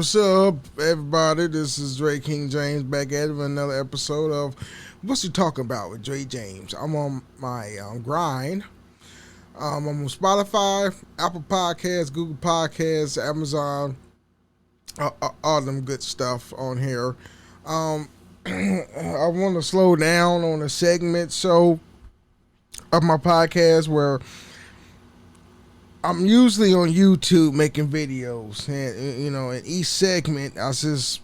What's up, everybody? This is Dre King James back at it with another episode of What's You Talking About with Dre James. I'm on my grind. I'm on Spotify, Apple Podcasts, Google Podcasts, Amazon, all them good stuff on here. I want to slow down on a segment of my podcast where I'm usually on YouTube making videos, and in each segment I just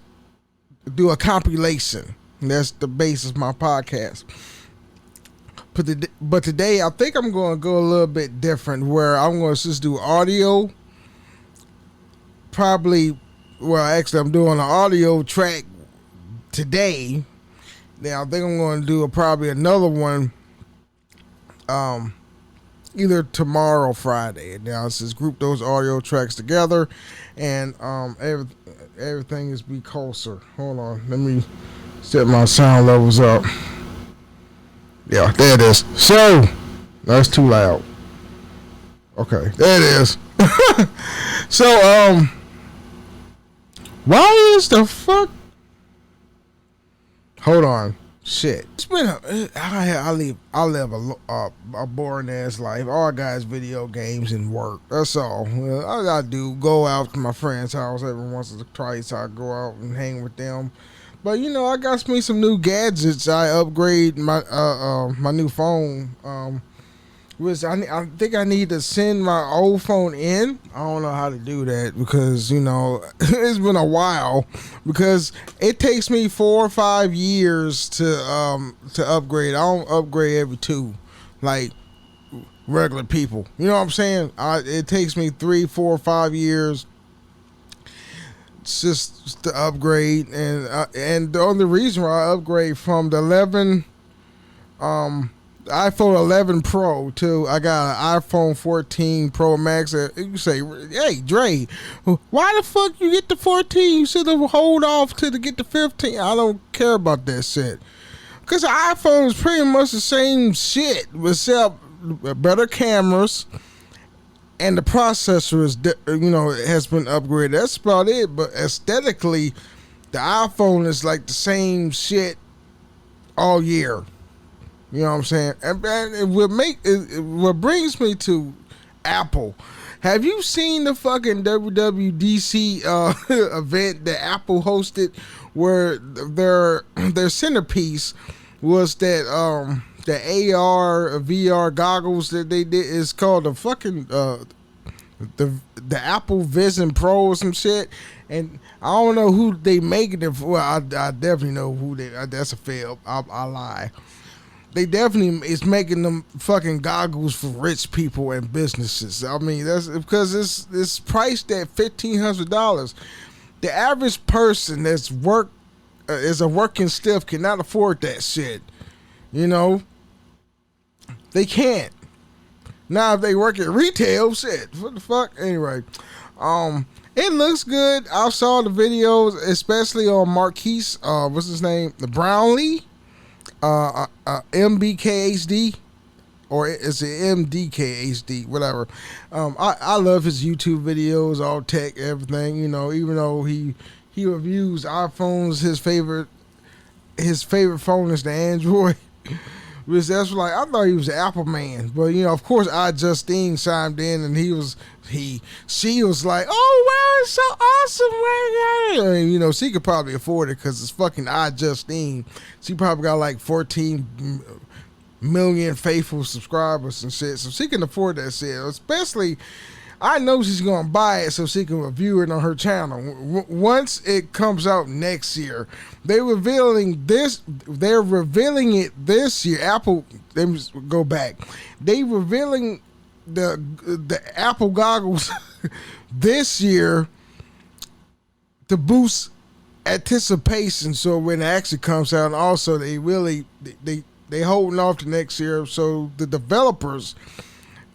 do a compilation. And that's the basis of my podcast. But today I think I'm going to go a little bit different, where I'm going to just do audio. Actually, I'm doing an audio track today. Now I think I'm going to do probably another one. Either tomorrow or Friday. And now let's just group those audio tracks together, and everything is be closer. Hold on, let me set my sound levels up. Yeah, there it is. So that's too loud. Okay, there it is. So why is the fuck? Hold on. Shit, it's been I live a boring ass life. All I got is video games and work. That's all. All I do go out to my friend's house every once or twice. I go out and hang with them. But I got me some new gadgets. I upgrade my my new phone. I think I need to send my old phone in. I don't know how to do that because it's been a while. Because it takes me 4 or 5 years to upgrade. I don't upgrade every 2, like regular people. You know what I'm saying? It takes me 3, 4, 5 years just to upgrade, and the only reason why I upgrade from the 11 iPhone 11 Pro to I got an iPhone 14 Pro Max. You say, hey Dre, why the fuck you get the 14? You should have hold off to get the 15. I don't care about that shit, because the iPhone is pretty much the same shit except better cameras, and the processor is has been upgraded. That's about it. But aesthetically, the iPhone is like the same shit all year. You know what I'm saying? And what brings me to Apple. Have you seen the fucking WWDC event that Apple hosted, where their centerpiece was that the AR VR goggles that they did? Is called the fucking the Apple Vision Pro or some shit. And I don't know who they making it for. I definitely know who they. That's a fail. I lie. They definitely is making them fucking goggles for rich people and businesses. I mean, that's because it's priced at $1,500. The average person that's is a working stiff cannot afford that shit. They can't. Now if they work at retail, shit, what the fuck? Anyway, it looks good. I saw the videos, especially on Marquise. What's his name? The Brownlee. MBKHD, or it's an MDKHD, whatever. I love his YouTube videos, all tech, everything. Even though he reviews iPhones, his favorite phone is the Android. Which that's like, I thought he was an Apple man, but of course, Justine chimed in, and she was like, "Oh wow, it's so awesome!" And, she could probably afford it because it's fucking Justine. She probably got like 14 million faithful subscribers and shit, so she can afford that shit. Especially, I know she's gonna buy it so she can review it on her channel once it comes out next year. They're revealing it this year. Apple, let me go back. They revealing the Apple goggles this year to boost anticipation. So when it actually comes out, and also they holding off to next year so the developers,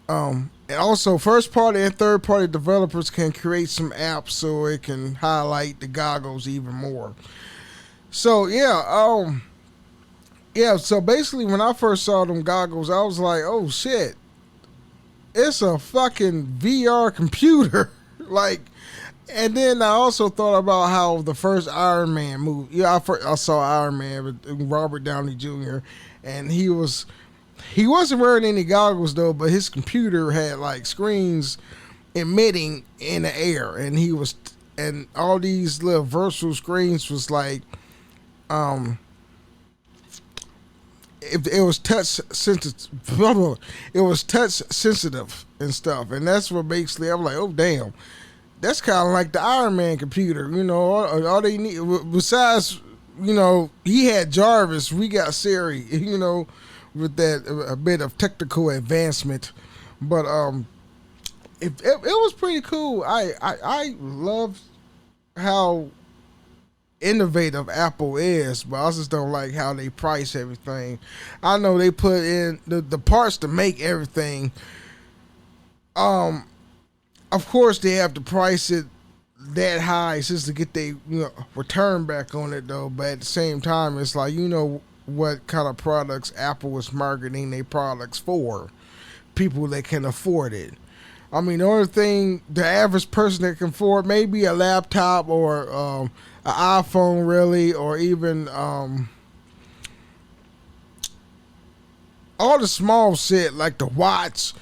and also first party and third party developers can create some apps so it can highlight the goggles even more. So so basically when I first saw them goggles, I was like, oh shit, it's a fucking VR computer. Like, And then I also thought about how the first Iron Man movie. Yeah, I saw Iron Man with Robert Downey Jr. and he wasn't wearing any goggles though, but his computer had like screens emitting in the air, and and all these little virtual screens was like um it was touch sensitive. It was touch sensitive and stuff, and that's what basically I'm like, oh damn, that's kind of like the Iron Man computer. All they need besides, he had Jarvis, we got Siri. With that a bit of technical advancement, but it was pretty cool. I love how innovative Apple is, but I just don't like how they price everything. I know they put in the parts to make everything. Of course they have to price it that high just to get their return back on it though. But at the same time, it's like what kind of products Apple is marketing their products for people that can afford it. I mean, the only thing the average person that can afford maybe a laptop or an iPhone, really, or even all the small shit like the watch.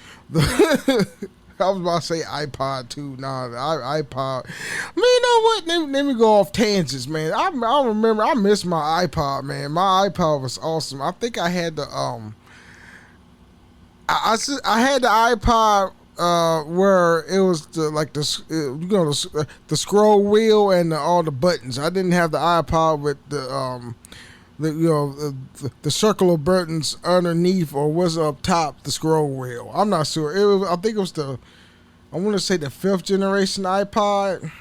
I was about to say iPod too. Nah, the iPod. Man, you know what? Let me go off tangents, man. I remember I missed my iPod, man. My iPod was awesome. I think I had the I had the iPod where it was the scroll wheel and all the buttons. I didn't have the iPod with the circle of buttons underneath or was up top the scroll wheel. I'm not sure. I think it was I want to say the 5th generation iPod,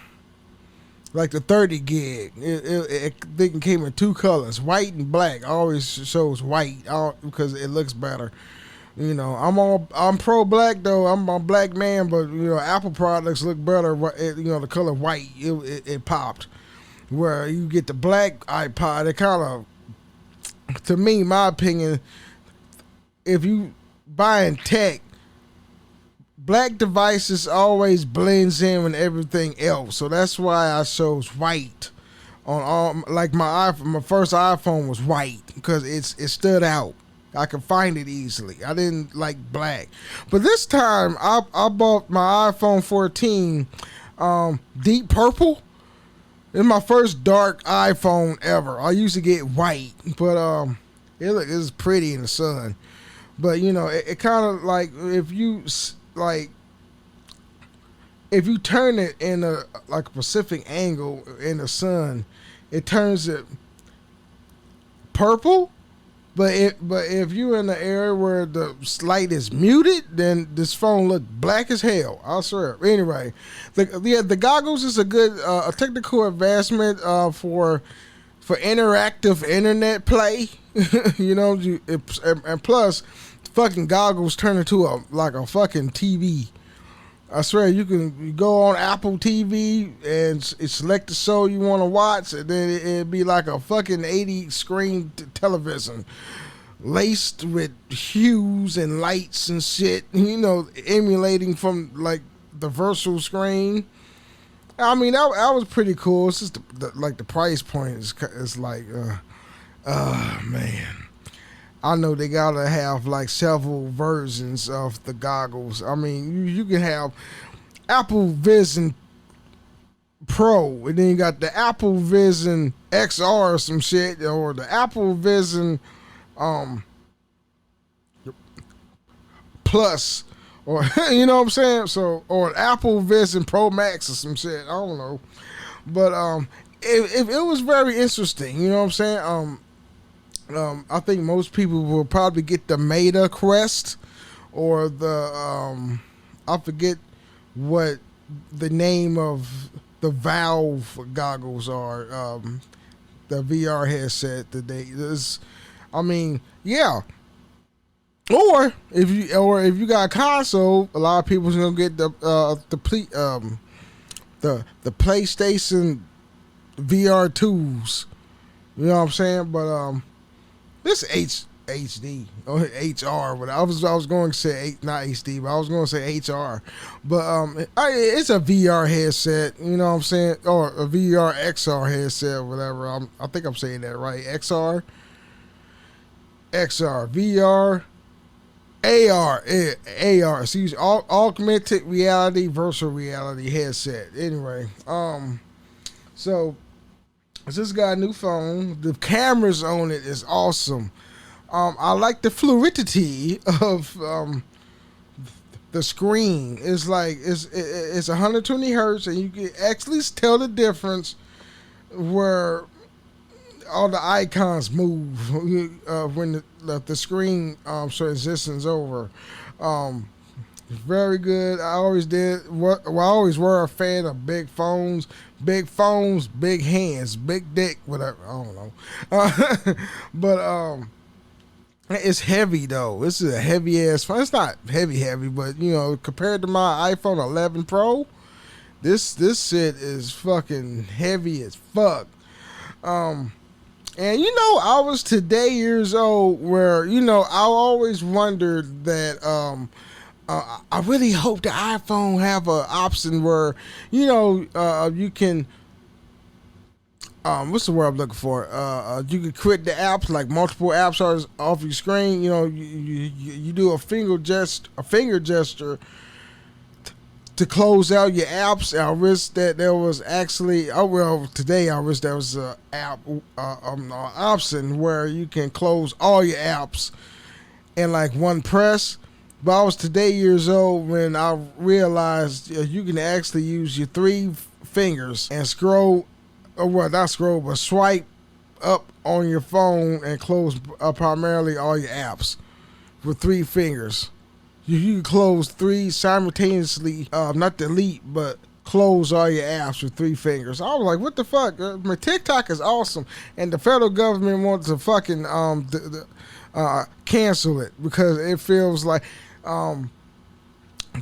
like the 30 gig. I think it came in 2 colors, white and black. I always shows white because it looks better. I'm pro black though. I'm a black man, but Apple products look better. The color white, it popped. Where you get the black iPod, it kind of, to me, my opinion, if you buying tech, black devices always blends in with everything else. So that's why I chose white on all. Like my first iPhone was white because it stood out. I could find it easily. I didn't like black. But this time, I bought my iPhone 14 deep purple. It's my first dark iPhone ever. I used to get white, but it's pretty in the sun. But it kind of like if you turn it in a Pacific angle in the sun, it turns it purple. But if you're in the area where the light is muted, then this phone look black as hell. I'll swear. Anyway, the goggles is a good a technical advancement for interactive internet play. And plus, fucking goggles turn into a fucking TV. I swear you can go on Apple TV and select the show you want to watch, and then it'd be like a fucking 80 screen television, laced with hues and lights and shit. Emulating from like the virtual screen. I mean, that was pretty cool. It's just the price point is like, man. I know they gotta have like several versions of the goggles. I mean, you can have Apple Vision Pro, and then you got the Apple Vision XR or some shit, or the Apple Vision Plus, or you know what I'm saying? So, or Apple Vision Pro Max or some shit. I don't know, but it was very interesting. You know what I'm saying? I think most people will probably get the Meta Quest or the I forget what the name of the Valve goggles are. The VR headset that yeah. Or if you got a console, a lot of people's gonna get the PlayStation VR 2s. You know what I'm saying? But this HD or HR. But I was going to say not HD, but I was going to say HR. But it's a VR headset. You know what I'm saying? Or a VR XR headset, whatever. I think I'm saying that right. XR, VR. AR, excuse augmented reality, virtual reality headset. Anyway, so I just got a new phone. The cameras on it is awesome. I like the fluidity of the screen. It's like it's 120 hertz, and you can actually tell the difference where all the icons move when the screen transitions over. Very good. I always did. I always were a fan of big phones, big hands, big dick, whatever. I don't know. But it's heavy though. This is a heavy ass phone. It's not heavy, but compared to my iPhone 11 Pro, this shit is fucking heavy as fuck. And I was today years old where, I always wondered that I really hope the iPhone have an option where, you can, what's the word I'm looking for? You can quit the apps, like multiple apps are off your screen. You do a finger gesture to close out your apps. I wish that there was actually, today I wish there was an option where you can close all your apps in like one press. But I was today years old when I realized you can actually use your 3 fingers and scroll, not scroll, but swipe up on your phone and close primarily all your apps with 3 fingers. You can close 3 simultaneously, not delete, but close all your apps with 3 fingers. I was like, what the fuck? My TikTok is awesome, and the federal government wants to fucking cancel it because it feels like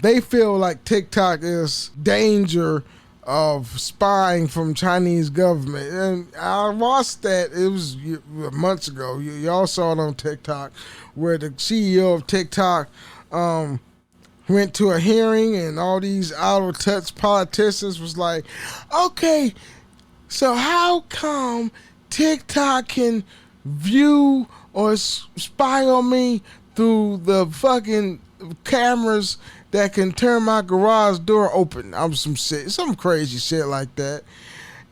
they feel like TikTok is danger of spying from Chinese government. And I watched that, it was months ago. Y'all saw it on TikTok where the CEO of TikTok went to a hearing, and all these out of touch politicians was like, okay, so how come TikTok can view or spy on me through the fucking cameras that can turn my garage door open? Some crazy shit like that.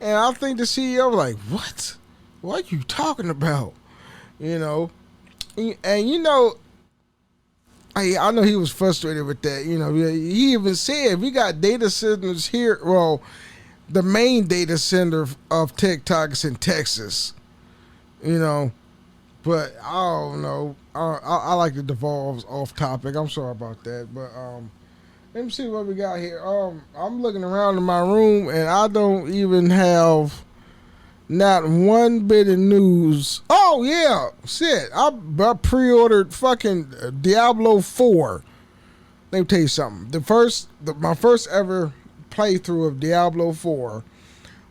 And I think the CEO was like, what? What are you talking about? And I know he was frustrated with that. He even said we got data centers here. Well, the main data center of TikTok is in Texas. But I don't know. I like to devolve off topic. I'm sorry about that. But let me see what we got here. I'm looking around in my room and I don't even have not one bit of news. Oh yeah, shit! I pre-ordered fucking Diablo 4. Let me tell you something. My first ever playthrough of Diablo 4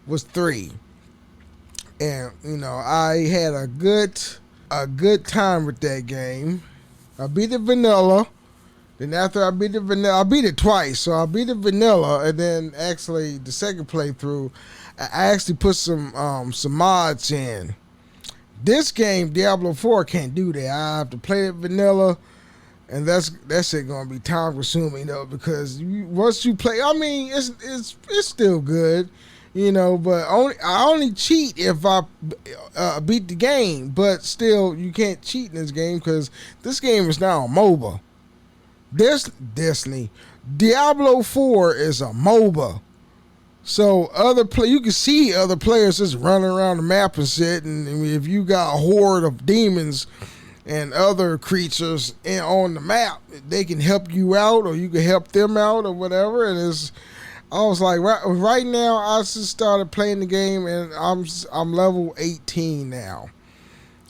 was 3, and I had a good time with that game. I beat the vanilla. Then after I beat the vanilla, I beat it twice. So I beat the vanilla, and then actually the second playthrough, I actually put some mods in. This game, Diablo 4, can't do that. I have to play it vanilla, and that's shit gonna be time consuming though, because once you play, I mean, it's still good, but I only cheat if I beat the game. But still, you can't cheat in this game because this game is now a MOBA. Destiny. Diablo 4 is a MOBA. So you can see other players just running around the map and shit, and if you got a horde of demons and other creatures on the map, they can help you out or you can help them out or whatever. And I was like, right now I just started playing the game and I'm level 18 now.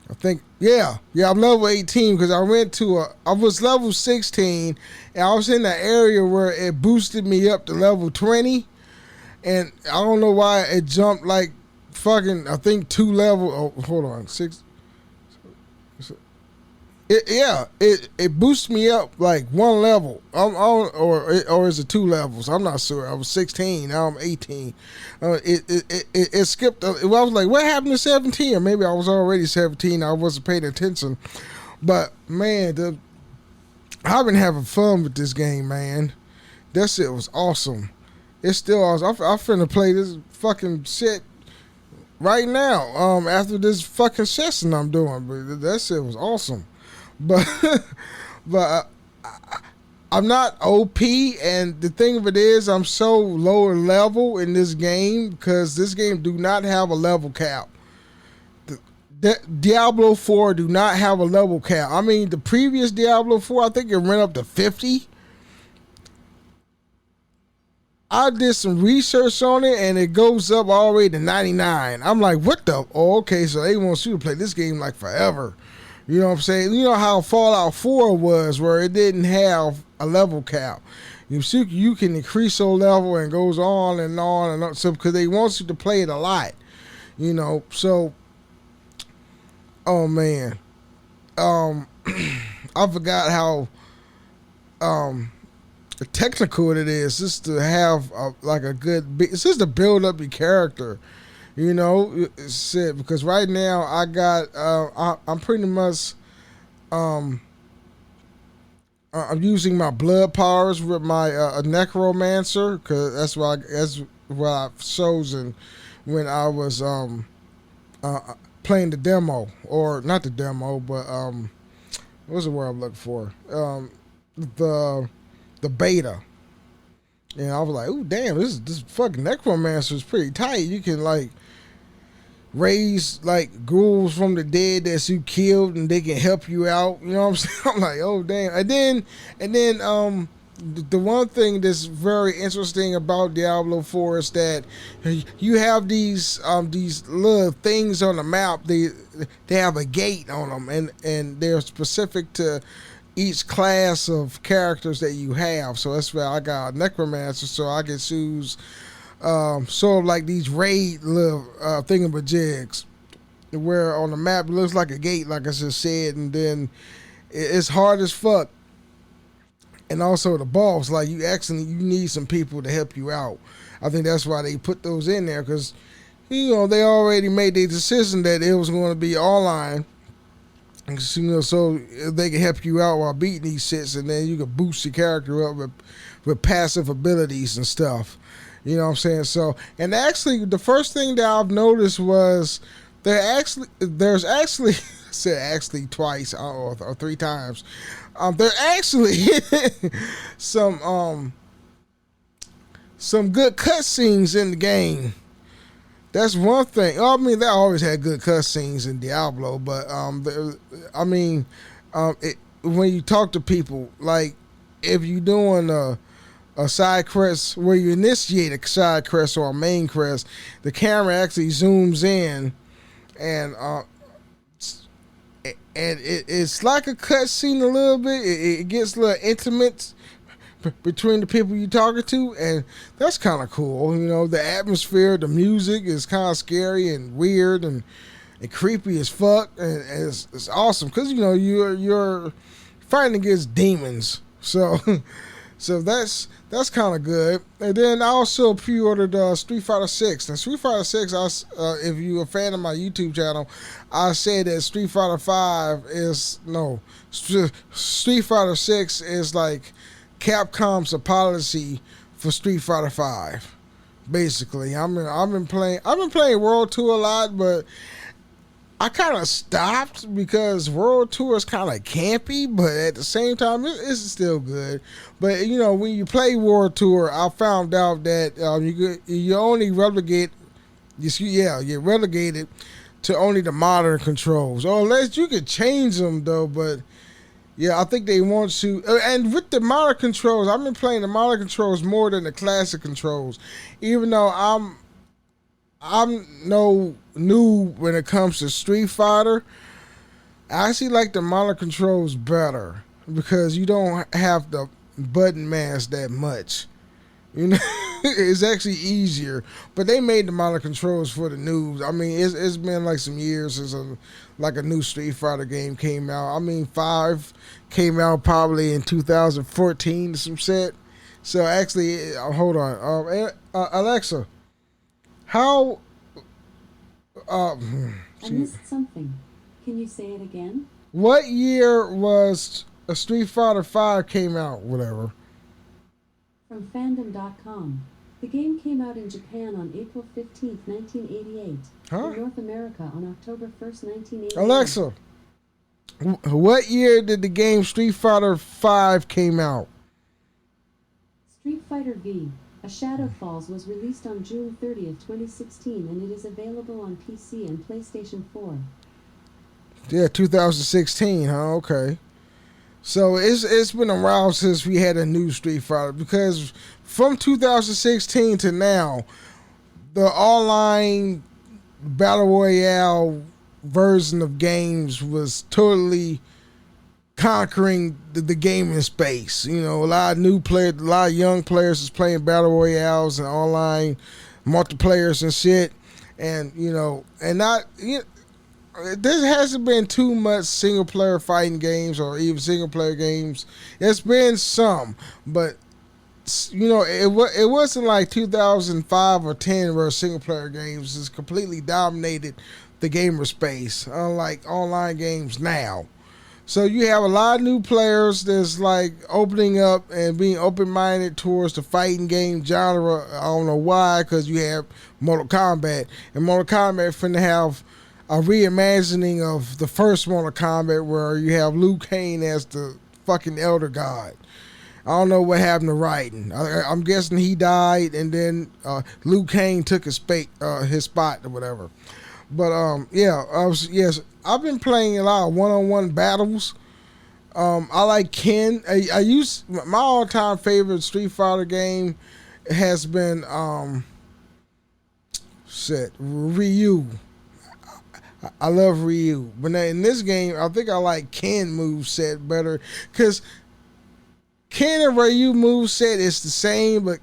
I think, yeah, I'm level 18 because I was level 16 and I was in the area where it boosted me up to level 20, and I don't know why it jumped like fucking, I think 2 level, hold on, 6, it boosts me up like one level. I'm on, or is it two levels? I'm not sure. I was 16. Now I'm 18. It skipped. Well, I was like, what happened to 17? Or maybe I was already 17. I wasn't paying attention. But man, I've been having fun with this game, man. That shit was awesome. It's still awesome. I'm finna play this fucking shit right now. After this fucking session I'm doing, but that shit was awesome. But but I'm not OP, and the thing of it is, I'm so lower level in this game because this game do not have a level cap. Diablo 4 do not have a level cap. I mean, the previous Diablo 4, I think it went up to 50. I did some research on it, and it goes up all the way to 99. I'm like, what the? Oh, okay, so they want you to play this game like forever. You know what I'm saying? You know how Fallout 4 was, where it didn't have a level cap. You can increase your level and goes on and on and on. So because they want you to play it a lot, you know. So, oh man, I forgot how technical it is just to have like a good. It's just to build up your character. You know, it's it because right now I got I'm pretty much I'm using my blood powers with my necromancer because that's what I've chosen when I was playing the demo, or not the demo, but what's the word I'm looking for, the beta. And I was like, "Ooh, damn! This fucking necromancer is pretty tight. You can like raise like ghouls from the dead that you killed, and they can help you out." You know what I'm saying? I'm like, "Oh, damn!" And then the one thing that's very interesting about Diablo 4 is that you have these little things on the map. They have a gate on them, and they're specific to each class of characters that you have. So that's why I got a necromancer, so I can choose sort of like these raid little thingamajigs, where on the map it looks like a gate, like I just said, and then it's hard as fuck. And also the boss, like you need some people to help you out. I think that's why they put those in there, because you know they already made their decision that it was going to be online. You know, so they can help you out while beating these shits, and then you can boost your character up with passive abilities and stuff. You know what I'm saying? So, and actually, the first thing that I've noticed was there's actually I said actually twice or three times. There actually some good cutscenes in the game. That's one thing. I mean, they always had good cutscenes in Diablo, but when you talk to people, like if you're doing a side quest where you initiate a side quest or a main quest, the camera actually zooms in, and it's like a cutscene a little bit. It gets a little intimate between the people you're talking to, and that's kind of cool. You know, the atmosphere, the music is kind of scary and weird and creepy as fuck, and it's awesome because you know you're fighting against demons, so so that's kind of good. And then I also pre-ordered Street Fighter 6. And Street Fighter 6, if you're a fan of my YouTube channel, I said that Street Fighter 5 is Street Fighter 6 is like Capcom's apology for Street Fighter 5. Basically, I've been playing World Tour a lot, but I kind of stopped because World Tour is kind of campy, but at the same time, it's still good. But you know, when you play World Tour, I found out that you're only relegated. You're relegated to only the modern controls, or unless you could change them though. But yeah, I think they want to. And with the modern controls, I've been playing the modern controls more than the classic controls, even though I'm no noob when it comes to Street Fighter. I actually like the modern controls better because you don't have to button mash that much. You know, It's actually easier, but they made the model controls for the news. I mean, it's been like some years since like a new Street Fighter game came out. I mean, five came out probably in 2014. Some set. So actually, hold on, Alexa, how? Uh, I missed something. Can you say it again? what year was a Street Fighter Five came out? Whatever. From fandom.com. The game came out in Japan on April 15th, 1988. Huh? In North America on October 1st, 1988. Alexa, what year did the game Street Fighter Five came out? Street Fighter V, A Shadow Falls was released on June 30th, 2016, and it is available on PC and PlayStation 4. Yeah, 2016, huh? Okay. So it's been a while since we had a new Street Fighter because from 2016 to now, the online battle royale version of games was totally conquering the gaming space. You know, a lot of new players, a lot of young players is playing battle royales and online multiplayers and shit, and you know, and not you know, there hasn't been too much single player fighting games or even single player games. It's been some, but you know, it wasn't like 2005 or 10 where single player games has completely dominated the gamer space, unlike online games now. So you have a lot of new players that's like opening up and being open minded towards the fighting game genre. I don't know why, because you have Mortal Kombat, and Mortal Kombat finna have a reimagining of the first Mortal Kombat where you have Liu Kang as the fucking Elder God. I don't know what happened to writing. I'm guessing he died, and then Liu Kang took his spot or whatever. But yeah, yes, I've been playing a lot of one-on-one battles. I like Ken. I use my all-time favorite Street Fighter game has been Ryu. I love Ryu, but in this game, I think I like Ken moveset better because Ken and Ryu moveset is the same, but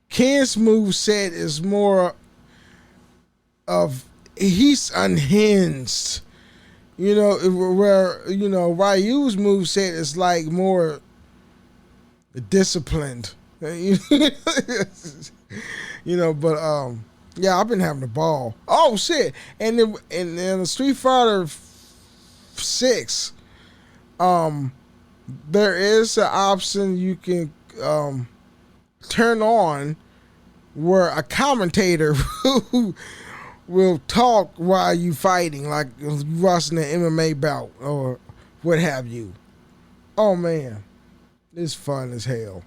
Ken's moveset is more of he's unhinged. You know, where you know Ryu's moveset is like more disciplined. You know, but yeah, I've been having a ball. Oh shit! And then the Street Fighter 6, there is an option you can turn on where a commentator who will talk while you fighting, like you watching an MMA bout or what have you. Oh man, it's fun as hell.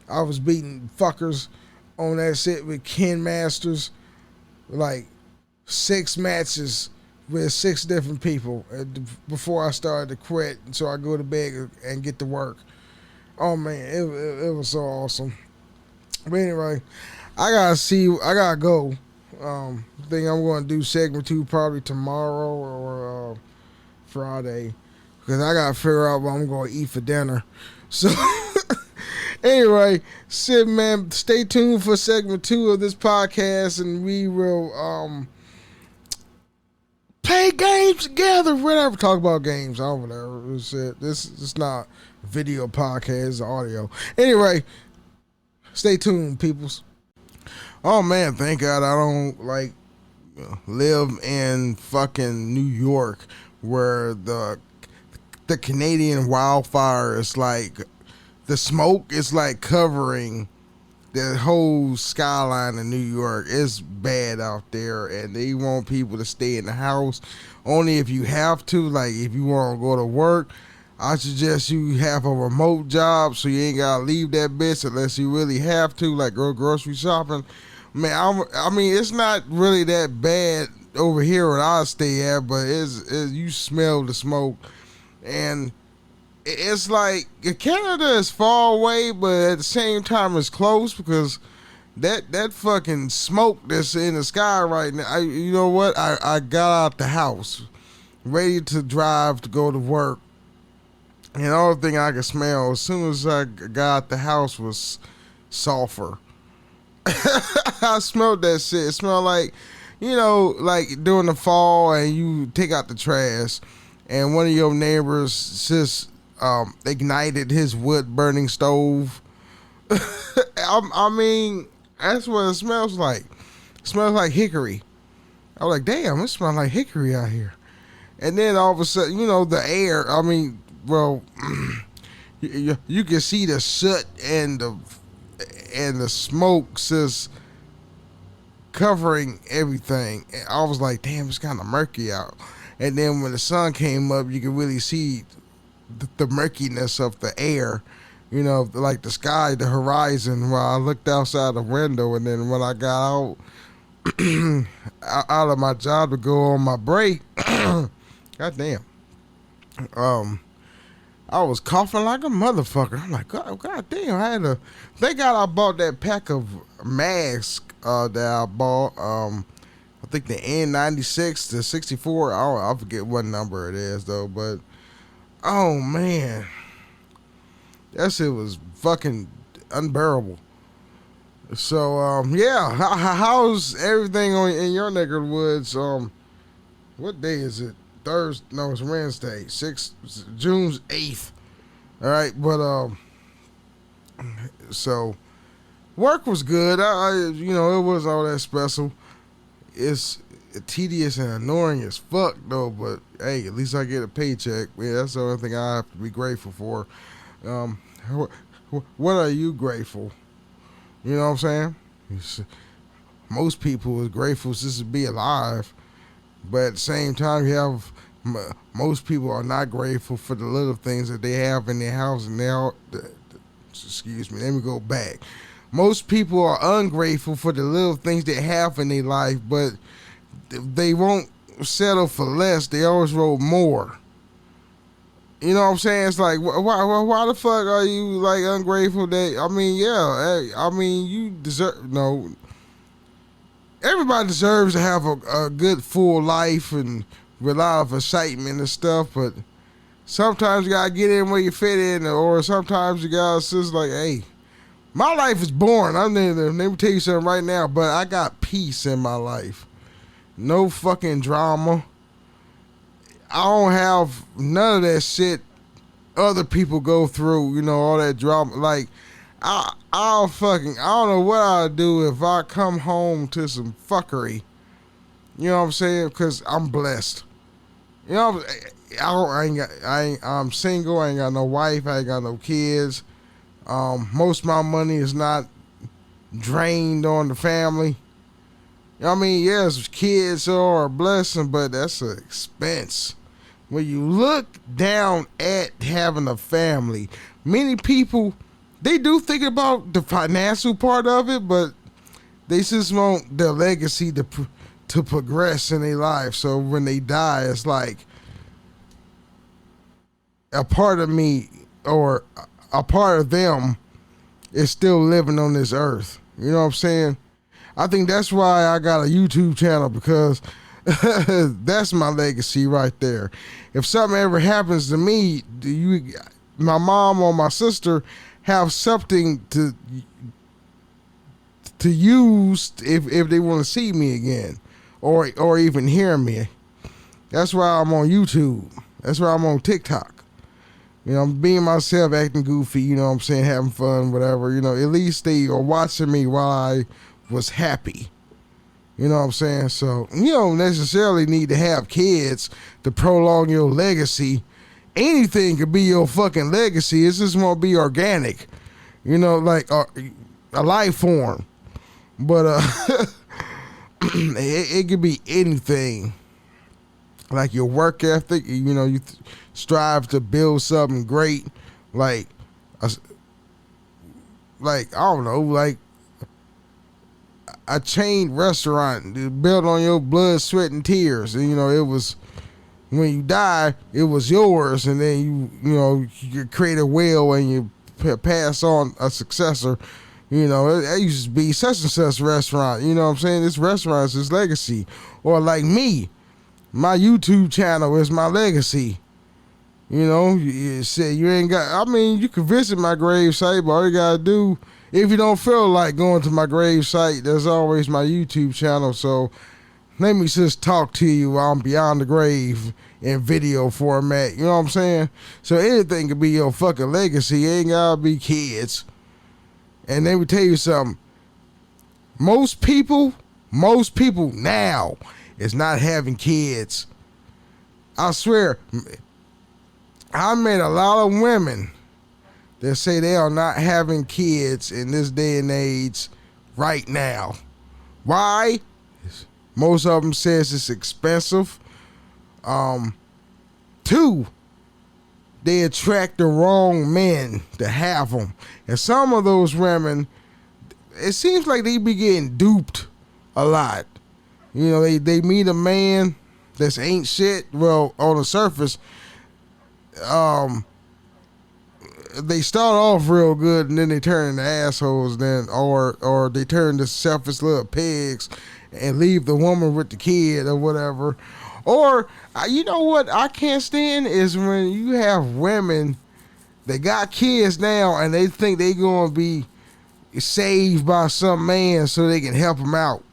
I was beating fuckers on that shit with Ken Masters, like 6 matches with 6 different people before I started to quit, so I go to bed and get to work. Oh man, it was so awesome. But anyway, I gotta go. Think I'm going to do segment 2 probably tomorrow or Friday, because I gotta figure out what I'm going to eat for dinner. So anyway, Sid, man, stay tuned for segment 2 of this podcast, and we will play games together. Whatever, talk about games. I don't know. This is not a video podcast, it's audio. Anyway, stay tuned, peoples. Oh man, thank God I don't like live in fucking New York where the Canadian wildfire is like the smoke is like covering the whole skyline of New York. It's bad out there, and they want people to stay in the house only if you have to. Like if you want to go to work, I suggest you have a remote job so you ain't gotta leave that bitch unless you really have to, like go grocery shopping. Man, I mean, it's not really that bad over here where I stay at, but it's you smell the smoke, and it's like Canada is far away, but at the same time it's close because that fucking smoke that's in the sky right now. You know what? I got out the house, ready to drive to go to work, and the only thing I could smell as soon as I got out the house was sulfur. I smelled that shit. It smelled like, like during the fall and you take out the trash and one of your neighbors just ignited his wood burning stove. I mean, that's what it smells like. It smells like hickory. I was like, damn, it smells like hickory out here. And then all of a sudden, the air, I mean, well, you can see the soot and the smoke just covering everything. And I was like, damn, it's kind of murky out. And then when the sun came up, you could really see the murkiness of the air, like the sky, the horizon, while I looked outside the window. And then when I got out, out of my job to go on my break, goddamn, I was coughing like a motherfucker. I'm like, God damn, thank God I bought that pack of masks that I bought. I think the N96 to 64. I forget what number it is though, but oh man, that shit was fucking unbearable. So yeah, how's everything in your neck of the woods? What day is it? Thursday? No, it's Wednesday. June 8th. All right, but so work was good. It wasn't all that special. It's tedious and annoying as fuck though. But hey, at least I get a paycheck. Yeah, that's the only thing I have to be grateful for. What are you grateful? You know what I'm saying? Most people is grateful just to be alive, but at the same time, you have most people are not grateful for the little things that they have in their house, and excuse me, let me go back. Most people are ungrateful for the little things they have in their life, but they won't settle for less. They always want more. You know what I'm saying? It's like, why the fuck are you like ungrateful? You deserve, no. Everybody deserves to have a good full life and with a lot of excitement and stuff, but sometimes you gotta get in where you fit in, or sometimes you gotta just like, hey, my life is boring. Let me tell you something right now, but I got peace in my life. No fucking drama. I don't have none of that shit other people go through, all that drama. Like, I don't know what I'd do if I come home to some fuckery. You know what I'm saying? Because I'm blessed. I'm single. I ain't got no wife. I ain't got no kids. Most of my money is not drained on the family. Yes, kids are a blessing, but that's an expense. When you look down at having a family, many people, they do think about the financial part of it, but they just want their legacy to progress in their life. So when they die, it's like a part of me or a part of them is still living on this earth. You know what I'm saying? I think that's why I got a YouTube channel, because that's my legacy right there. If something ever happens to me, my mom or my sister have something to use if they want to see me again, or even hear me. That's why I'm on YouTube. That's why I'm on TikTok. I'm being myself, acting goofy, you know what I'm saying, having fun, whatever. At least they are watching me while I was happy. You know what I'm saying? So you don't necessarily need to have kids to prolong your legacy. Anything could be your fucking legacy. It's just gonna be organic. Like a life form. But it could be anything. Like your work ethic. You strive to build something great. Like I don't know. Like a chain restaurant built on your blood, sweat, and tears. And, it was, when you die, it was yours. And then you create a will and you pass on a successor. It used to be such and such restaurant. You know what I'm saying? This restaurant is his legacy. Or like me, my YouTube channel is my legacy. You know, you said you ain't got. I mean, you can visit my grave site, but all you gotta do, if you don't feel like going to my grave site, there's always my YouTube channel. So let me just talk to you while I'm beyond the grave in video format. You know what I'm saying? So anything could be your fucking legacy. It ain't gotta be kids. And let me tell you something. Most people now is not having kids. I swear, I met a lot of women that say they are not having kids in this day and age right now. Why? Most of them says it's expensive. Two, they attract the wrong men to have them. And some of those women, it seems like they be getting duped a lot. You know, they meet a man that's ain't shit. Well, on the surface, they start off real good and then they turn into assholes, then or they turn to selfish little pigs and leave the woman with the kid or whatever. Or you know what I can't stand is when you have women that got kids now and they think they gonna be saved by some man so they can help them out.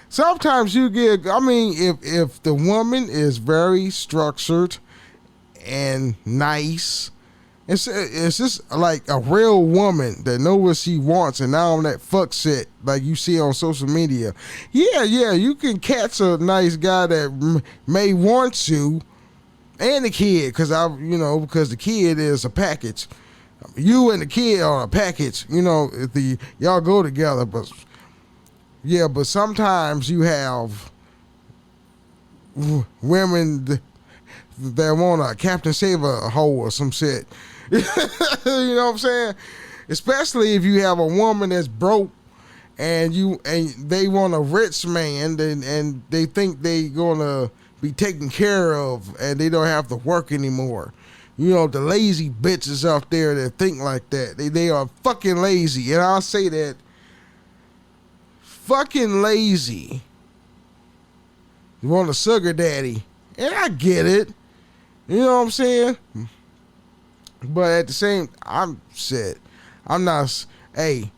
Sometimes you get, I mean, if the woman is very structured and nice, it's just like a real woman that knows what she wants and not on that fuck shit like you see on social media. Yeah, you can catch a nice guy that may want you and the kid, because the kid is a package. You and the kid are a package. You know, y'all go together, but yeah, but sometimes you have women that want a Captain Save a hoe or some shit. You know what I'm saying? Especially if you have a woman that's broke and they want a rich man and they think they gonna be taken care of and they don't have to work anymore. You know, the lazy bitches out there that think like that. They are fucking lazy. And I'll say that. Fucking lazy. You want a sugar daddy. And I get it. You know what I'm saying? But at the same, I'm not, hey,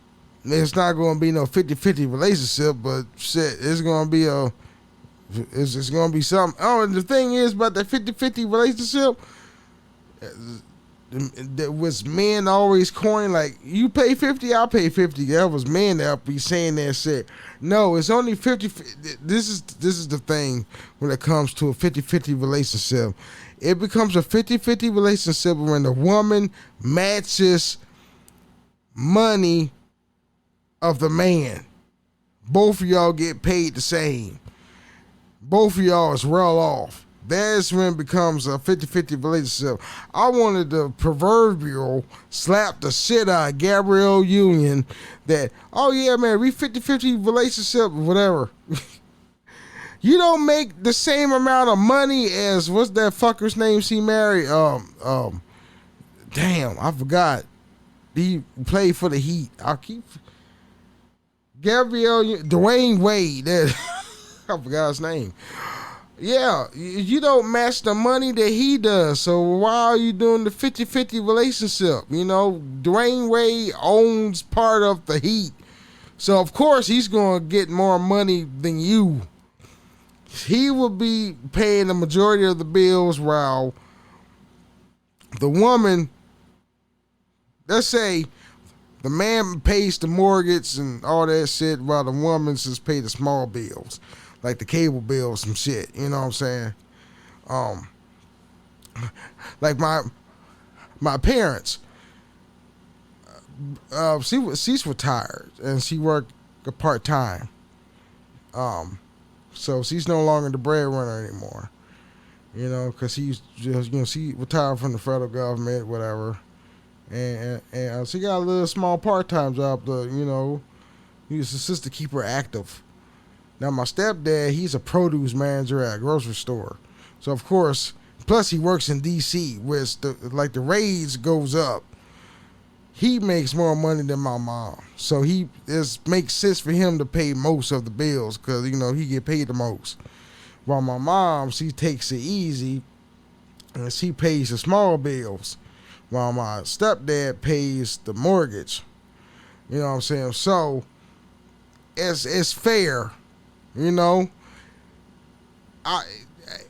it's not going to be no 50-50 relationship, but shit, it's going to be it's going to be something. Oh, and the thing is about that 50-50 relationship, that was men always coin like, you pay 50, I'll pay 50. That was men that be saying that shit. No, it's only 50. This is the thing when it comes to a 50-50 relationship. It becomes a 50-50 relationship when the woman matches money of the man. Both of y'all get paid the same. Both of y'all is well off. That's when it becomes a 50-50 relationship. I wanted the proverbial slap the shit out of Gabrielle Union that, oh yeah, man, we 50-50 relationship, whatever. You don't make the same amount of money as, what's that fucker's name she married? Damn, I forgot. He played for the Heat. Dwayne Wade. I forgot his name. Yeah, you don't match the money that he does. So why are you doing the 50-50 relationship? You know, Dwayne Wade owns part of the Heat. So of course he's going to get more money than you. He will be paying the majority of the bills while the woman, let's say the man pays the mortgage and all that shit while the woman just pay the small bills. Like the cable bill or some shit, you know what I'm saying? Like my parents, she's retired and she worked part-time. So she's no longer the breadwinner anymore. You know, because she's just, she retired from the federal government, whatever. And she got a little small part-time job to, use the sister to keep her active. Now, my stepdad, he's a produce manager at a grocery store. So, of course, plus he works in D.C., which the raise goes up. He makes more money than my mom. So, it makes sense for him to pay most of the bills because, he get paid the most. While my mom, she takes it easy and she pays the small bills, while my stepdad pays the mortgage. You know what I'm saying? So it's fair. You know, I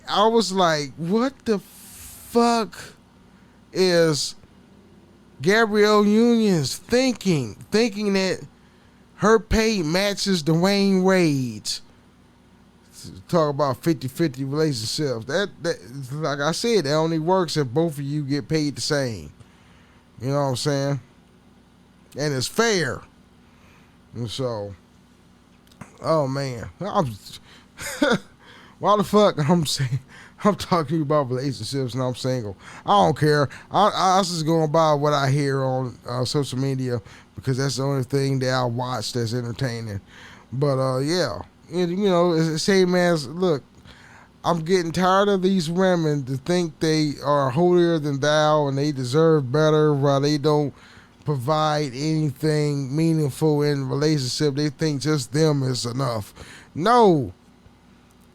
I was like, what the fuck is Gabrielle Union's thinking that her pay matches Dwayne Wade's? Talk about 50-50 relationships. That like I said, that only works if both of you get paid the same. You know what I'm saying? And it's fair. And so, oh man, why the fuck I'm saying I'm talking to you about relationships and I'm single. I don't care. I just going by what I hear on social media because that's the only thing that I watch that's entertaining. But yeah, you know, it's the same as look. I'm getting tired of these women to think they are holier than thou and they deserve better while they don't provide anything meaningful in relationship. They think just them is enough. No.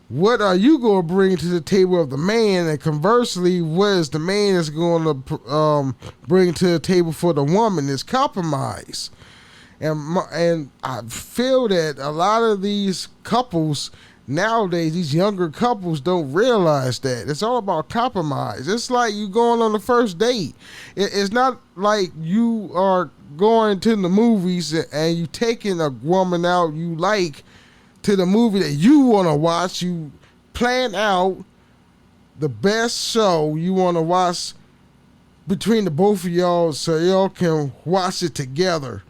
What are you going to bring to the table of the man? And conversely, what is the man is going to bring to the table for the woman is compromise. And I feel that a lot of these couples nowadays, these younger couples don't realize that. It's all about compromise. It's like you going on the first date. It's not like you are going to the movies and you taking a woman out you like to the movie that you want to watch. You plan out the best show you want to watch between the both of y'all so y'all can watch it together.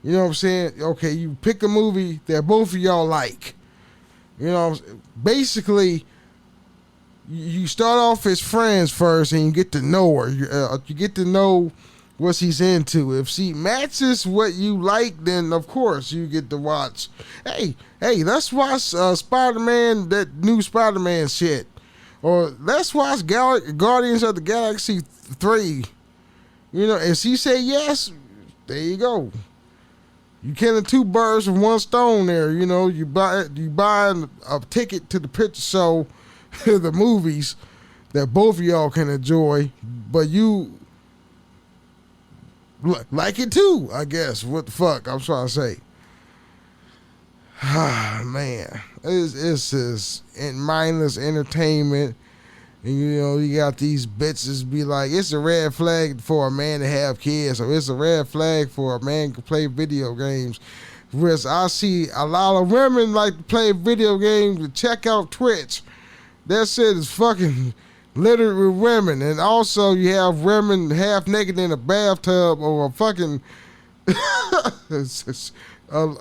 You know what I'm saying? Okay, you pick a movie that both of y'all like. You know, basically, you start off as friends first and you get to know her. You get to know what she's into. If she matches what you like, then of course you get to watch. Hey, let's watch Spider-Man, that new Spider-Man shit. Or let's watch Guardians of the Galaxy 3. You know, if she say yes, there you go. You killing two birds with one stone there. You know, you buy a ticket to the picture show, the movies that both of y'all can enjoy, but you like it too, I guess. What the fuck I'm trying to say. Man, it's just mindless entertainment. And you know, you got these bitches be like, it's a red flag for a man to have kids, or it's a red flag for a man to play video games. Whereas I see a lot of women like to play video games and check out Twitch. That shit is fucking littered with women. And also you have women half naked in a bathtub or a fucking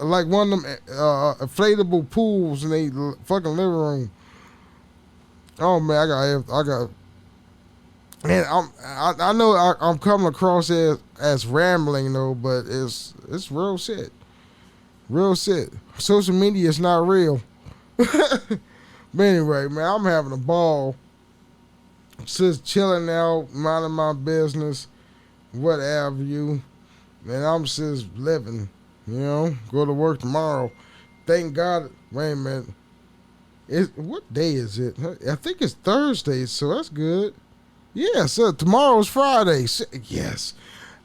like one of them inflatable pools in they fucking living room. Oh man, I got, and I know I'm coming across as rambling though, but it's real shit, real shit. Social media is not real. But anyway, man, I'm having a ball, just chilling out, minding my business, what have you. Man, I'm just living, you know. Go to work tomorrow. Thank God. Wait a minute. What day is it? I think it's Thursday, so that's good. Yeah, so tomorrow's Friday. Yes.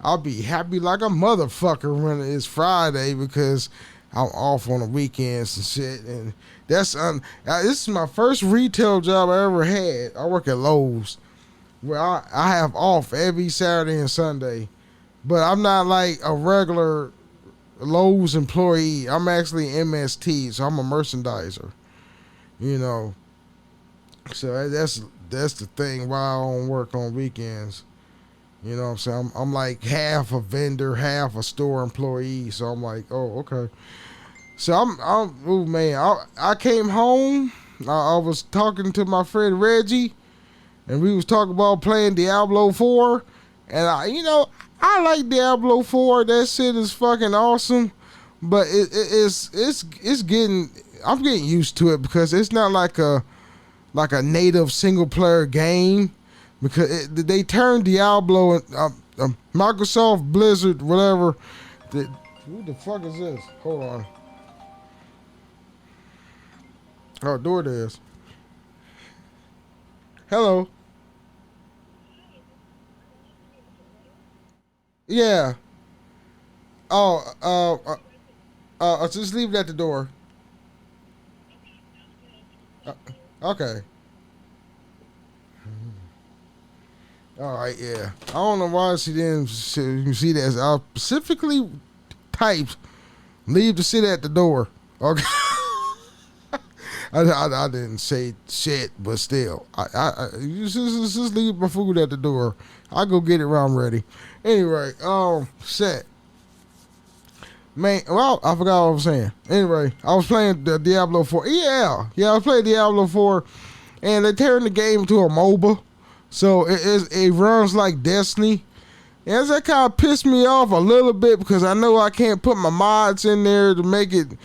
I'll be happy like a motherfucker when it's Friday because I'm off on the weekends and shit. And this is my first retail job I ever had. I work at Lowe's where I have off every Saturday and Sunday. But I'm not like a regular Lowe's employee. I'm actually MST, so I'm a merchandiser. You know, so that's the thing why I don't work on weekends. You know what I'm saying? I'm like half a vendor, half a store employee. So I'm like, oh, okay. So oh man, I came home. I was talking to my friend Reggie, and we was talking about playing Diablo 4. And I like Diablo 4. That shit is fucking awesome. But it's getting. I'm getting used to it because it's not like a native single player game because they turned Diablo and Microsoft Blizzard whatever. Who the fuck is this? Hold on. Oh, DoorDash. Hello. Yeah. Oh, just leave it at the door. Uh, okay. All right. Yeah. I don't know why she didn't see that. I specifically typed leave the shit at the door. Okay. I didn't say shit, but still, you just leave my food at the door. I go get it when I'm ready. Anyway, shit, man. Well, I forgot what I was saying. Anyway, I was playing the Diablo 4. Yeah, I was playing Diablo 4, and they turned the game into a MOBA, so it runs like Destiny. And that kind of pissed me off a little bit because I know I can't put my mods in there to make it,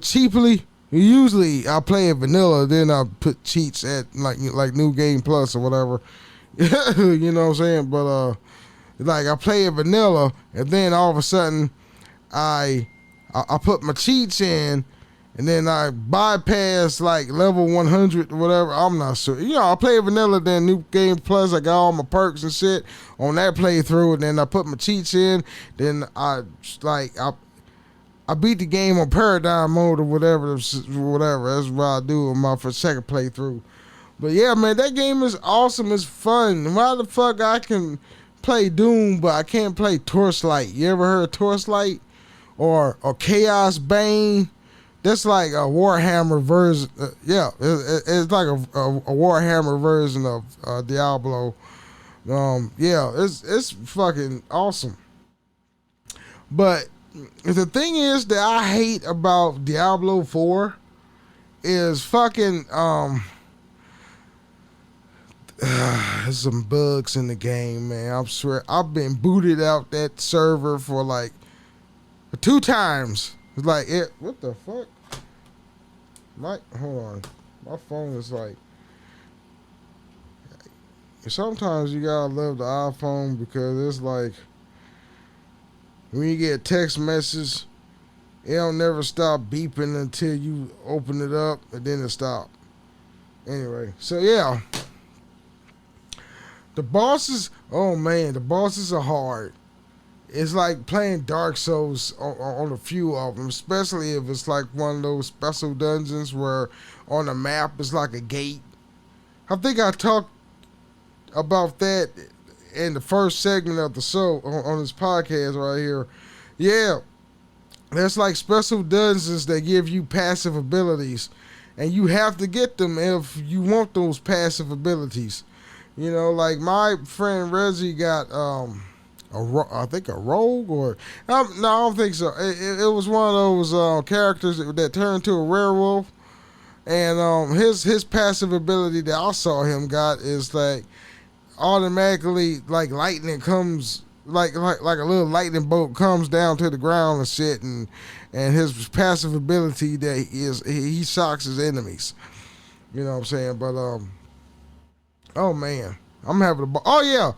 cheaply. Usually I play it vanilla, then I put cheats at like New Game Plus or whatever. You know what I'm saying? But like I play it vanilla, and then all of a sudden I put my cheats in, and then I bypass like level 100 or whatever. I'm not sure. I play vanilla, then New Game Plus. I got all my perks and shit on that playthrough, and then I put my cheats in. Then I beat the game on paradigm mode or whatever. Whatever. That's what I do on my first second playthrough. But yeah, man, that game is awesome. It's fun. Why the fuck I can play Doom, but I can't play Torchlight? You ever heard of Torchlight or Chaos Bane? That's like a Warhammer version. It's like a Warhammer version of Diablo. Yeah, it's fucking awesome. But the thing is that I hate about Diablo 4 is fucking there's some bugs in the game, man. I swear I've been booted out that server for like 2 times. It's like what the fuck? Hold on. My phone is like. Sometimes you gotta love the iPhone because it's like when you get a text message, it don't never stop beeping until you open it up and then it stop. Anyway, so yeah. The bosses, oh man, the bosses are hard. It's like playing Dark Souls on a few of them, especially if it's like one of those special dungeons where on the map it's like a gate. I think I talked about that in the first segment of the show on this podcast right here. Yeah, there's like special dungeons that give you passive abilities, and you have to get them if you want those passive abilities. Like my friend Reggie got I think a rogue or no, I don't think so. It was one of those characters that turned into a werewolf, and his passive ability that I saw him got is like automatically like lightning comes like a little lightning bolt comes down to the ground and shit, and his passive ability that he shocks his enemies. You know what I'm saying? But oh man, I'm having a ball. Oh yeah,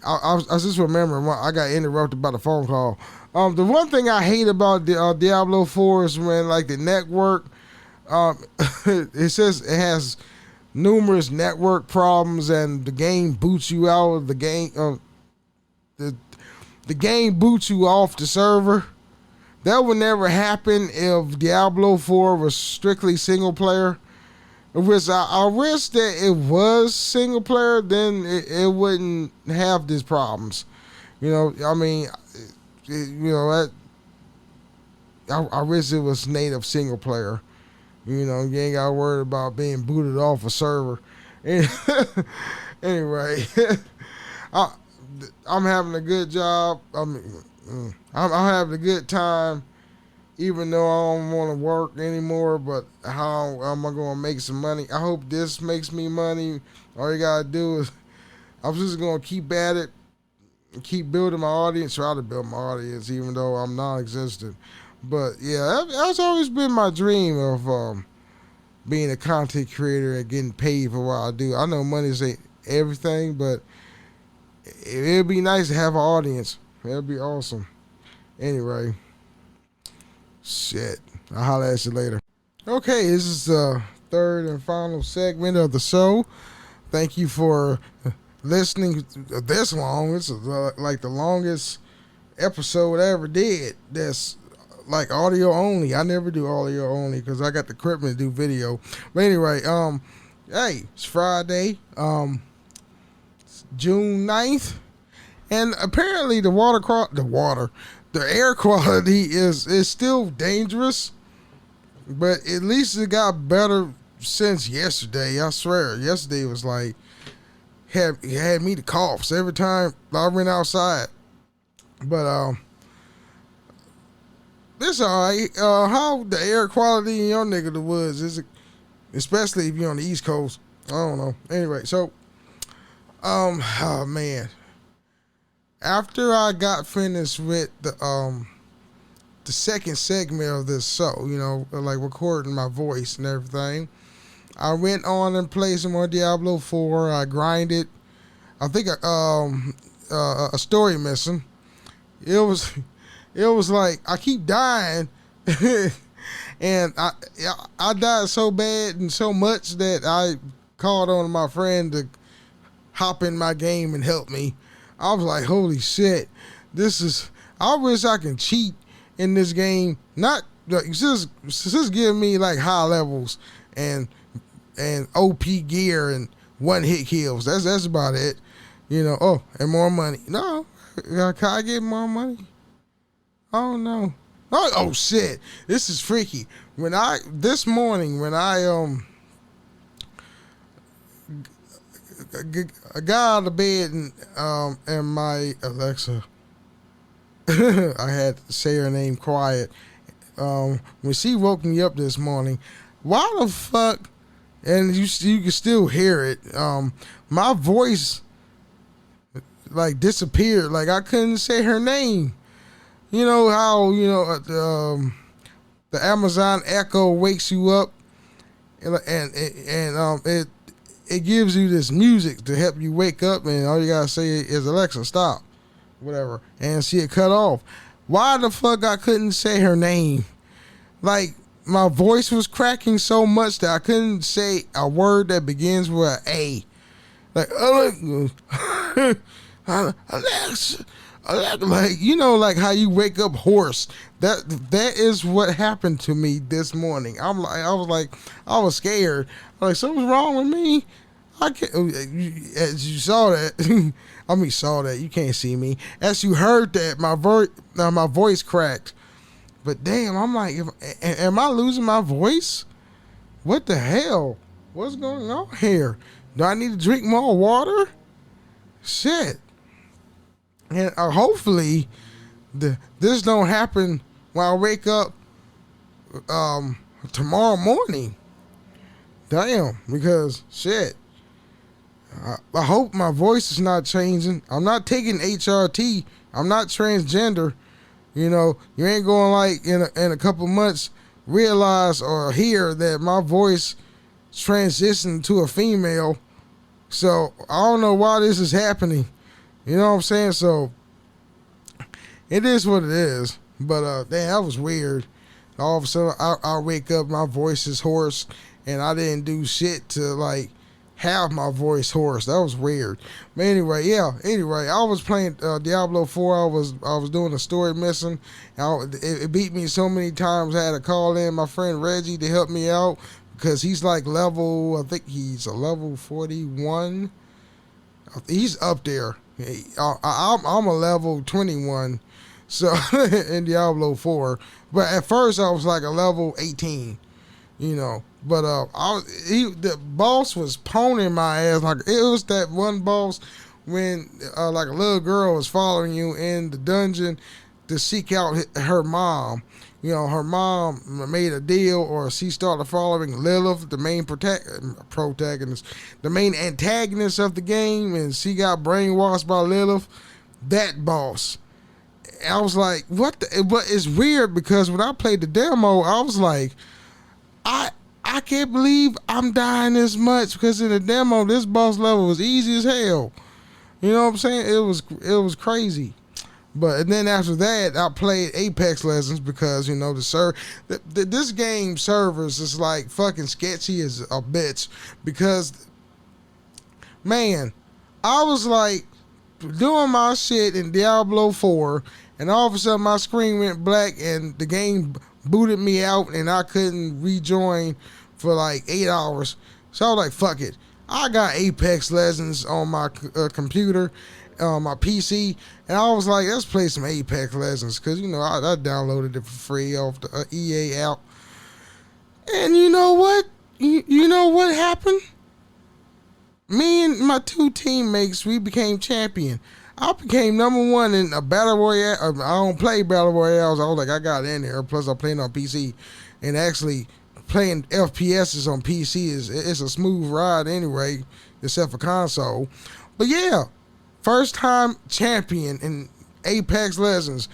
I was just remembering I got interrupted by the phone call. The one thing I hate about the Diablo 4 is when like the network, it says it has numerous network problems and the game boots you out of the game. The game boots you off the server. That would never happen if Diablo 4 was strictly single player. Which I wish that it was single player, then it wouldn't have these problems. I mean, I wish it was native single player. You ain't got to worry about being booted off a server. Anyway, I'm having a good job. I'm having a good time, even though I don't want to work anymore. But how am I going to make some money? I hope this makes me money. All you got to do is, I'm just going to keep at it, keep building my audience, try to build my audience, even though I'm non-existent. But yeah, that's always been my dream of being a content creator and getting paid for what I do. I know money ain't everything, but it'd be nice to have an audience. That'd be awesome. Anyway, shit. I'll holler at you later. Okay, this is the third and final segment of the show. Thank you for listening this long. It's like the longest episode I ever did. That's like audio only. I never do audio only because I got the equipment to do video. But anyway, hey, it's Friday, June 9th, and apparently the air quality is still dangerous, but at least it got better since yesterday. I swear, yesterday was like had me the coughs every time I went outside. But this alright. How the air quality in your neck of the woods is it, especially if you're on the East Coast? I don't know. Anyway, so oh man. After I got finished with the second segment of this show, you know, like recording my voice and everything, I went on and played some more Diablo 4. I grinded. I think a story missing. It was like I keep dying, and I died so bad and so much that I called on my friend to hop in my game and help me. I was like, holy shit, this is. I wish I can cheat in this game. Not like, just give me like high levels and OP gear and one hit kills. That's about it. You know. Oh, and more money. No, can I get more money? Oh no. Oh shit. This is freaky. This morning when I got out of bed and my Alexa, I had to say her name quiet. When she woke me up this morning, why the fuck? And you can still hear it. My voice like disappeared. Like I couldn't say her name. You know how the Amazon Echo wakes you up, and it gives you this music to help you wake up, and all you gotta say is Alexa, stop, whatever, and she had cut off. Why the fuck I couldn't say her name? Like my voice was cracking so much that I couldn't say a word that begins with an A. Like Alexa. Like, you know, like how you wake up hoarse. That is what happened to me this morning. I was scared. I'm like, something's wrong with me. I can't. As you saw that, saw that. You can't see me. As you heard that, my voice cracked. But damn, I'm like, am I losing my voice? What the hell? What's going on here? Do I need to drink more water? Shit. And hopefully, this don't happen when I wake up tomorrow morning. Damn, because shit. I hope my voice is not changing. I'm not taking HRT. I'm not transgender. You know, you ain't going like in a couple months realize or hear that my voice transitioned to a female. So I don't know why this is happening. You know what I'm saying? So it is what it is. But damn, that was weird. All of a sudden I wake up, my voice is hoarse, and I didn't do shit to like have my voice hoarse. That was weird. But anyway, I was playing Diablo 4. I was doing a story mission. It beat me so many times I had to call in my friend Reggie to help me out because he's like I think he's a level 41. He's up there. I'm a level 21, so in Diablo 4. But at first I was like a level 18, you know. But the boss was poning my ass. Like it was that one boss when like a little girl was following you in the dungeon to seek out her mom. You know, her mom made a deal, or she started following Lilith, the main protagonist, the main antagonist of the game, and she got brainwashed by Lilith. That boss. I was like, what? But it's weird because when I played the demo, I was like, I can't believe I'm dying this much because in the demo, this boss level was easy as hell. You know what I'm saying? It was crazy. But and then after that, I played Apex Legends because, you know, this game servers is like fucking sketchy as a bitch because, man, I was like doing my shit in Diablo 4, and all of a sudden my screen went black and the game booted me out, and I couldn't rejoin for like 8 hours. So I was like, fuck it. I got Apex Legends on my computer, on my PC, and I was like, let's play some Apex Legends, because, you know, I downloaded it for free off the EA app. And you know what? You know what happened? Me and my two teammates, we became champion. I became number one in a battle royale. I don't play battle royales. I was like, I got in there. Plus, I'm playing on PC, and actually playing FPSs on PC it's a smooth ride anyway, except for console. But yeah, first time champion in Apex Legends,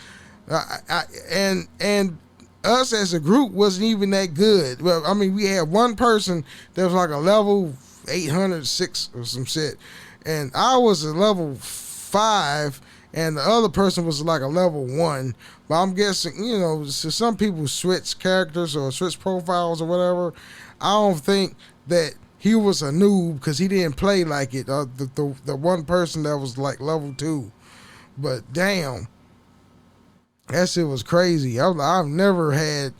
and us as a group wasn't even that good. Well, I mean, we had one person that was like a level 806 or some shit, and I was a level 5, and the other person was like a level 1. But I'm guessing, you know, so some people switch characters or switch profiles or whatever. I don't think that he was a noob because he didn't play like it. The one person that was like level 2, but damn, that shit was crazy. I've never had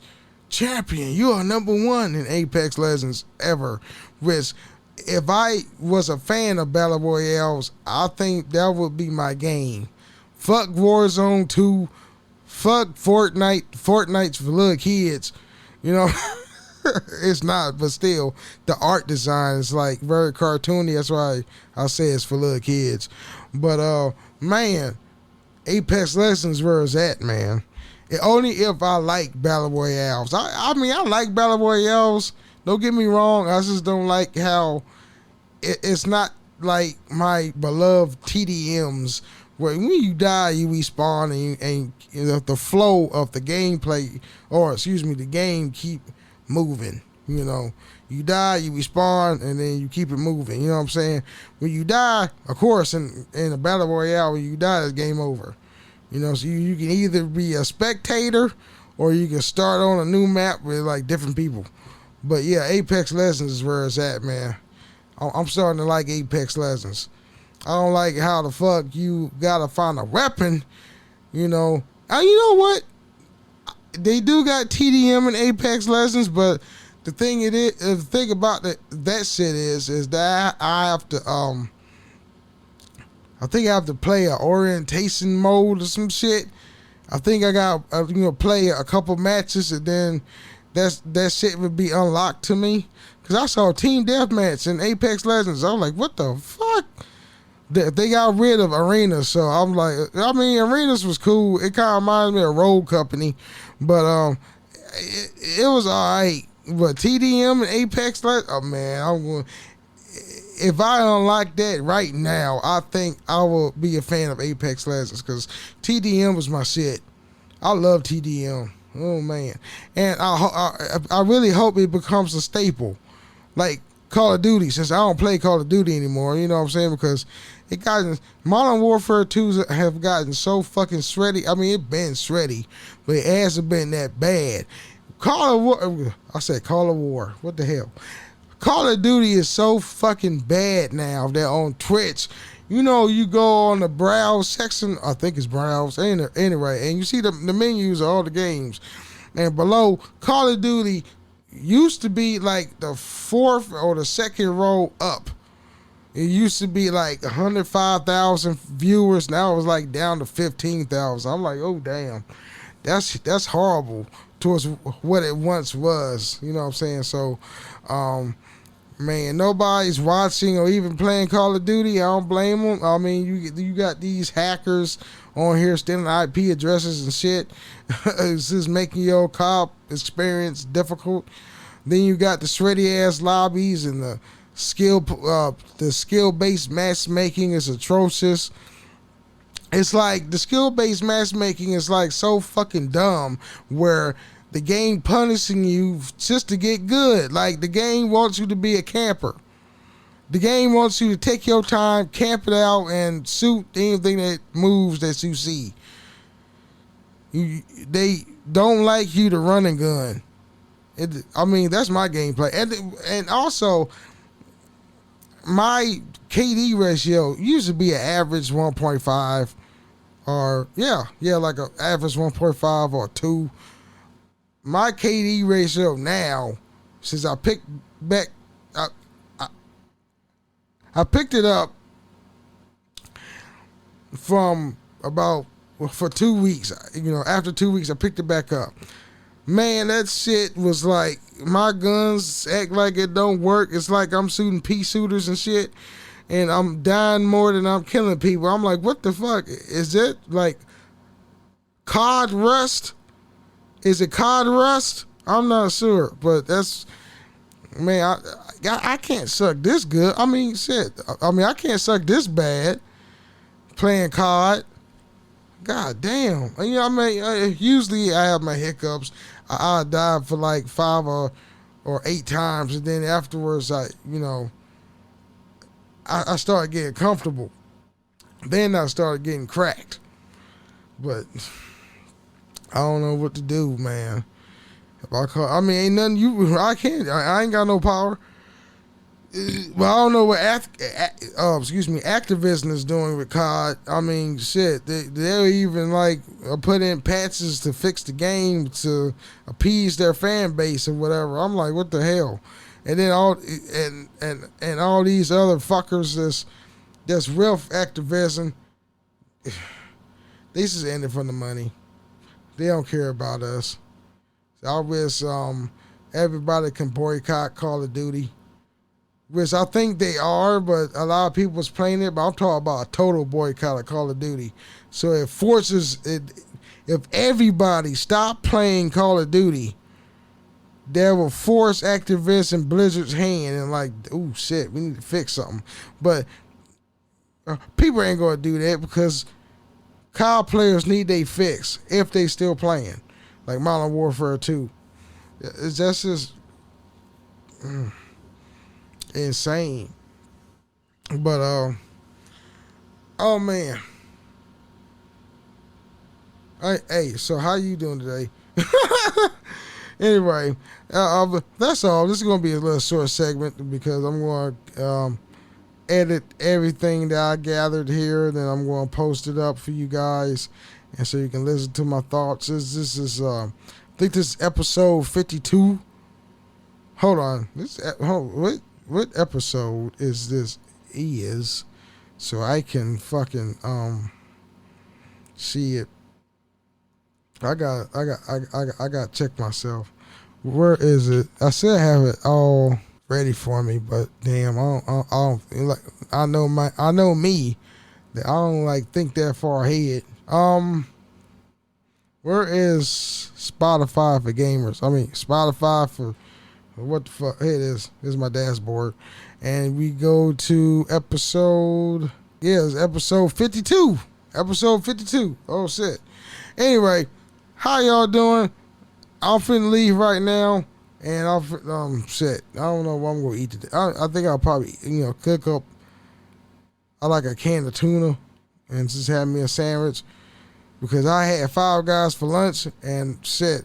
champion. You are number 1 in Apex Legends ever. Which, if I was a fan of battle royales, I think that would be my game. Fuck Warzone 2. Fuck Fortnite. Fortnite's for little kids. You know, it's not, but still, the art design is like very cartoony. That's why I say it's for little kids. But man, Apex Legends where it's at, man. Only if I like battle royales. I mean, I like battle royales. Don't get me wrong. I just don't like how it's not like my beloved TDMs, where when you die, you respawn, and you know, the flow of the gameplay, or excuse me, the game keep moving. You know, you die, you respawn, and then you keep it moving. You know what I'm saying? When you die, of course, in a battle royale, when you die, it's game over. You know, so you can either be a spectator or you can start on a new map with like different people. But yeah, Apex Legends is where it's at, man. I'm starting to like Apex Legends. I don't like how the fuck you gotta find a weapon, you know. And you know what? They do got TDM in Apex Legends, but the thing about that shit is that I have to I think I have to play an orientation mode or some shit. I think I got play a couple matches, and then that shit would be unlocked to me. Cause I saw Team Deathmatch in Apex Legends. I was like, what the fuck? They got rid of arenas, so I'm like, I mean, arenas was cool. It kind of reminds me of Rogue Company, but it was alright. But TDM and Apex Legends, oh man, I'm going. If I unlock that right now, I think I will be a fan of Apex Legends, because TDM was my shit. I love TDM. Oh man, and I really hope it becomes a staple, like Call of Duty. Since I don't play Call of Duty anymore, you know what I'm saying? Because it got Modern Warfare 2s have gotten so fucking sweaty. I mean, it been sweaty, but it hasn't been that bad. Call of War. I said Call of War. What the hell? Call of Duty is so fucking bad now that on Twitch, you know, you go on the browse section, I think it's browse, anyway, and you see the menus of all the games. And below, Call of Duty used to be like the 4th or the 2nd row up. It used to be like 105,000 viewers. Now it's like down to 15,000. I'm like, oh damn, that's horrible towards what it once was. You know what I'm saying? So, man, nobody's watching or even playing Call of Duty. I don't blame them. I mean, you got these hackers on here stealing IP addresses and shit. It's just making your cop experience difficult. Then you got the sweaty ass lobbies, and the skill-based matchmaking is atrocious. It's like the skill-based matchmaking is like so fucking dumb, where the game punishing you just to get good. Like, the game wants you to be a camper. The game wants you to take your time, camp it out, and shoot anything that moves that you see. They don't like you to run and gun. I mean, that's my gameplay. And also, my KD ratio used to be an average 1.5 or like an average 1.5 or 2. My KD ratio now, since I picked back, I, I picked it up from about for 2 weeks. After 2 weeks, I picked it back up. Man, that shit was like, my guns act like it don't work. It's like I'm shooting pea shooters and shit, and I'm dying more than I'm killing people. I'm like, what the fuck? Is it like COD rust? Is it COD rust? I'm not sure, but that's, man, I can't suck this good. I mean, shit. I mean, I can't suck this bad playing COD. God damn. I mean, usually I have my hiccups. I dive for like 5 or 8 times, and then afterwards, I started getting comfortable. Then I started getting cracked. But I don't know what to do, man. Ain't nothing I ain't got no power. Well, I don't know what Activision is doing with COD. I mean, shit, they're even like put in patches to fix the game to appease their fan base or whatever. I'm like, what the hell? And then all these other fuckers that's real Activision, they just in it for the money. They don't care about us. So I wish everybody can boycott Call of Duty. Which I think they are, but a lot of people was playing it. But I'm talking about a total boycott of Call of Duty. So it forces it. If everybody stop playing Call of Duty, that will force Activision Blizzard's hand and like, oh shit, we need to fix something. But people ain't gonna do that because COD players need they fix if they still playing, like Modern Warfare 2. That's just insane. But oh man. Hey, so how you doing today? Anyway, that's all. This is gonna be a little short segment because I'm gonna edit everything that I gathered here, then I'm gonna post it up for you guys, and so you can listen to my thoughts. This is I think this is episode 52. Hold on, what episode is this? So I can fucking see it. I got to check myself. Where is it? I said I have it all ready for me, but damn, I don't like. I know me that I don't like think that far ahead. Where is Spotify for gamers? I mean, Spotify for what the fuck? Here it is. Here's my dashboard, and we go to episode. Yeah, it's episode 52. Episode 52. Oh shit. Anyway, how y'all doing? I'm finna leave right now, and I'll shit. I don't know what I'm gonna eat today. I think I'll probably cook up. I like a can of tuna, and just have me a sandwich because I had Five Guys for lunch and shit.